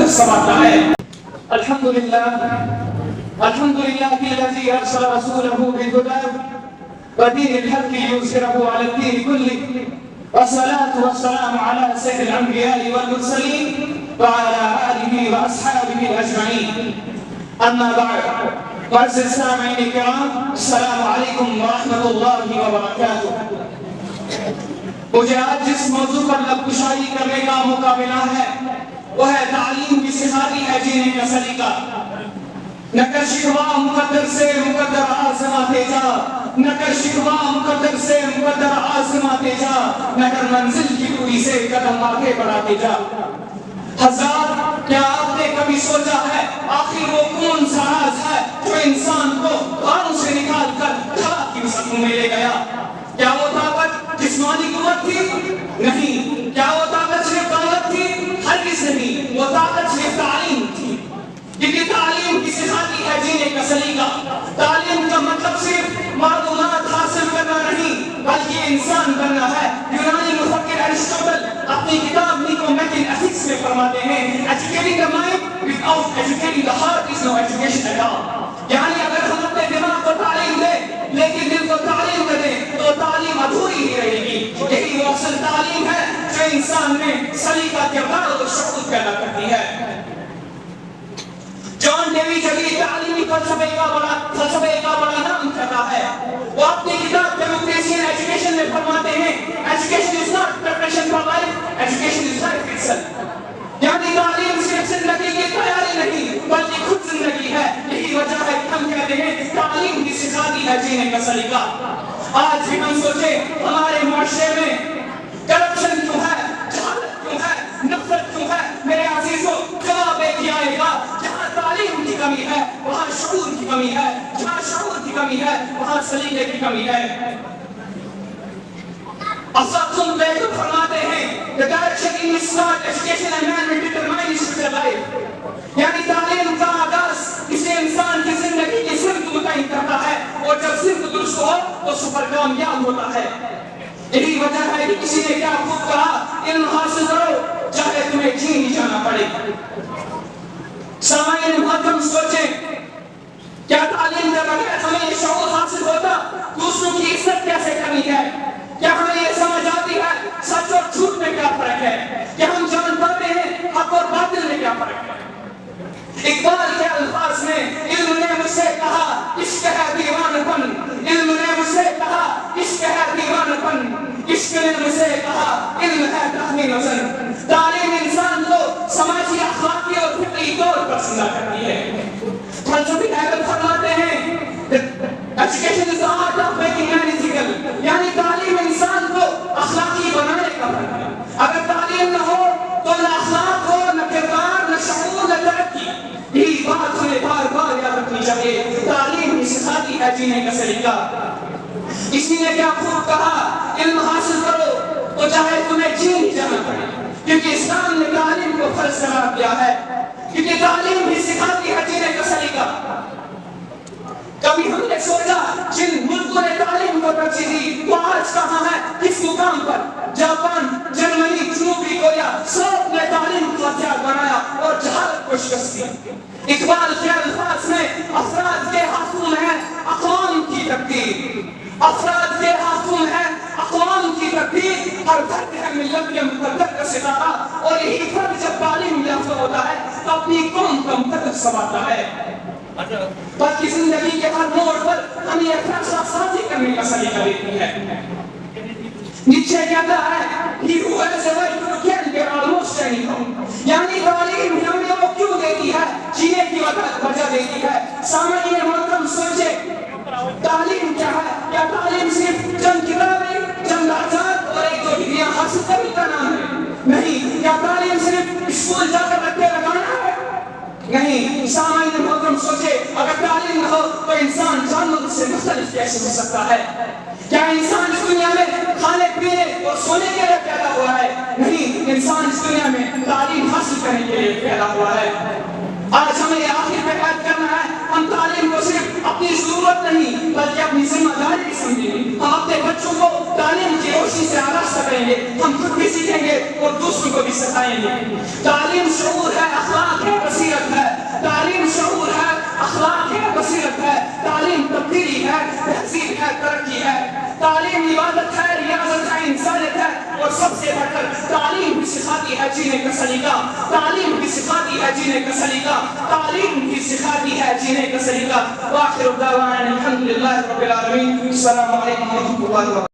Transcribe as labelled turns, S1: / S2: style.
S1: مقدس سماتا ہے۔ الحمدللہ الذی ارسل رسولہ بالہدی ودین الحق لیظہرہ علی الدین کلہ والصلاة والسلام علی سید الانبیاء والمرسلین وعلی آلہ واصحابہ اجمعین، اما بعد۔ معزز سامعین کرام، السلام علیکم ورحمۃ اللہ وبرکاتہ۔ مجھے آج جس موضوع پر لب کشائی کرنے کا موقع ملا ہے وہ ہے تعلیم کی سکھاتی ہے جینے کا سلیقہ۔ نہ کر شکوہ مقدر سے مقدر آزماتے جا، نہ کر شکوہ مقدر سے مقدر آزماتے جا، نہ کر منزل کی دوری سے قدم آگے بڑھاتے جا۔ حضرات، کیا آپ نے کبھی سوچا ہے آخر وہ کون سا راز ہے جو انسان کو غاروں سے نکال کر خلا کی سطحوں میں لے گیا؟ کیا وہ طاقت جسمانی قوت تھی؟ نہیں۔ کیا وہ طاقت صرف دولت تھی؟ ہرگز نہیں، وہ طاقت صرف تعلیم تھی۔ کیونکہ تعلیم کی سکھاتی ہے جینے کا سلیقہ۔ تعلیم کا مطلب صرف معلومات حاصل کرنا نہیں بلکہ انسان بننا ہے۔ یونانی مفکر ارسطوٹل اپنی کتاب نیکومیٹک ایتھکس میں فرماتے ہیں educating the mind without educating the heart is no education at all۔ یعنی اگر ہم اپنے دماغ کو تعلیم دیں لیکن دل کو تعلیم نہ دیں تو تعلیم ادھوری ہی رہے گی۔ یہی وہ اصل تعلیم ہے جو انسان میں سلیقہ، کردار اور شعور پیدا کرتی ہے۔ جان ڈیوی جبھی تعلیمی فلسفے کا بڑا نام کرتا ہے۔ وہ اپنی کتاب ڈیموکریسی اینڈ ایجوکیشن میں فرماتے ہیں education is not preparation for life, education is life itself. یعنی تعلیم صرف زندگی کی تیاری نہیں بلکہ خود زندگی ہے۔ یہی وجہ ہے کہ ہم کہتے ہیں تعلیم کی سکھاتی ہے جینے کا سلیقہ۔ آج بھی ہم سوچیں ہمارے معاشرے میں کرپشن کیوں ہے، جہالت کیوں ہے، نفرت کیوں ہے؟ میرے عزیزوں، جواب ایک ہی آئے گا، جہاں تعلیم کی کمی ہے وہاں شعور کی کمی ہے، جہاں شعور کی کمی ہے وہاں سلیقے کی کمی ہے۔ اساتذہ بیگم فرماتے ہیں the direction in which smart education and man will determine his future life۔ یعنی تعلیم کا آغاز اسے انسان کی زندگی کی سمت متعین کرتا ہے اور جب سمت درست ہو تو سفر کامیاب ہوتا ہے۔ یہی وجہ ہے کہ کسی نے کیا خوب کہا، علم حاصل کرو چاہے تمہیں جین ہی جانا پڑے۔ سامعین محترم، سوچیں کیا تعلیم کے بغیر ہمیں یہ شعور حاصل ہوتا دوسروں کی عزت کیسے کرنی ہے؟ کیا ہمیں یہ سمجھ آتی ہے سچ اور جھوٹ میں کیا فرق ہے؟ کیا ہم جان پاتے ہیں حق اور باطل میں کیا فرق ہے؟ اقبال کے الفاظ میں علم نے مجھ سے کہا عشق ہے دیوانہ پن، علم نے مجھ سے کہا عشق ہے دیوانہ پن، عشق نے مجھ سے کہا علم ہے تخمین وزن۔ تعلیم انسان کو سماجی، اخلاقی اور فکری طور پر زندہ کرتی ہے۔ فلسفی ہیگل فرماتے ہیں education is the art of making man ethical، یعنی تعلیم انسان کو اخلاقی بنانے کا فن ہے۔ اگر تعلیم نہ ہو تو نہ اخلاق ہو، نہ کردار، نہ شعور، نہ ترقی۔ یہی بات ہمیں بار بار یاد رکھنی چاہیے۔ تعلیم ہی سکھاتی ہے جینے کا سلیقہ۔ اسی نے کیا خوب کہا، علم حاصل کرو تو چاہے تمہیں جین ہی جانا پڑے، کیونکہ اسلام نے تعلیم کو فرض قرار دیا ہے، کیونکہ تعلیم ہی سکھاتی ہے جینے کا سلیقہ۔ کبھی ہم نے سوچا جن ملکوں نے تعلیم کو ترجیح دی وہ آج کہاں ہے، کس مقام پر؟ جاپان، جرمنی، جنوبی کوریا، سب نے تعلیم کو ہتھیار بنایا اور جہالت کو شکست دی۔ اقبال کے الفاظ میں افراد کے ہاتھوں میں ہے اقوام کی تقدیر، افراد کے ہاتھوں میں ہے اقوام کی تقدیر، ہر فرد ہے ملت کے مقدر کا ستارہ، اور یہی فرد جب تعلیم یافتہ ہوتا ہے تو اپنی قوم کا مقدس سنبھالتا ہے۔ باقی زندگی کے ہر موڑ پر ہمیں یہ فیصلہ سازی کرنے کا سلیقہ دیتی ہے۔ نیچے کہتا ہے he who has a right to can get almost anything، یعنی تعلیم ہمیں وہ کیوں دیتی ہے، جینے کی وجہ دیتی ہے۔ سامعین محترم، سوچے تعلیم کیا ہے؟ کیا تعلیم صرف چند کتابیں، چند آزاد اور ایک دو ڈگریاں حاصل کرنے کا نام ہے؟ نہیں۔ کیا تعلیم صرف اسکول جا کر رکھے لگانا ہے؟ نہیں۔ سامعین محترم، سوچے اگر تعلیم نہ ہو تو انسان جانور سے مختلف کیسے ہو سکتا ہے؟ کیا انسان اس دنیا میں کھانے پینے اور سونے کے لیے پیدا ہوا ہے؟ نہیں۔ انسان اس دنیا میں تعلیم حاصل کرنے کے لیے پیدا ہوا ہے۔ آج ہمیں یہ آخر پہ یاد کرنا ہے ہم تعلیم کو صرف اپنی ضرورت نہیں بلکہ اپنی ذمہ داری سمجھیں۔ ہم اپنے بچوں کو تعلیم کی روشنی اسی سے آراستہ کریں گے، ہم خود بھی سیکھیں گے اور دوسروں کو بھی سکھائیں گے۔ تعلیم شعور ہے، اخلاق ہے، بصیرت ہے۔ تعلیم شعور ہے، اخلاق ہے، بصیرت ہے۔ تعلیم تبدیلی ہے، تہذیب ہے، ترقی ہے۔ تعلیم عبادت ہے، ریاضت ہے، انسانیت ہے، اور سب سے بڑھ کر تعلیم بھی سکھاتی ہے جینے کا سلیقہ۔ تعلیم بھی سکھاتی ہے جینے کا سلیقہ۔ تعلیم بھی سکھاتی ہے جینے کا سلیقہ۔ وآخر دعوانا الحمد للہ رب العالمین۔ السلام علیکم ورحمۃ اللہ وبرکاتہ۔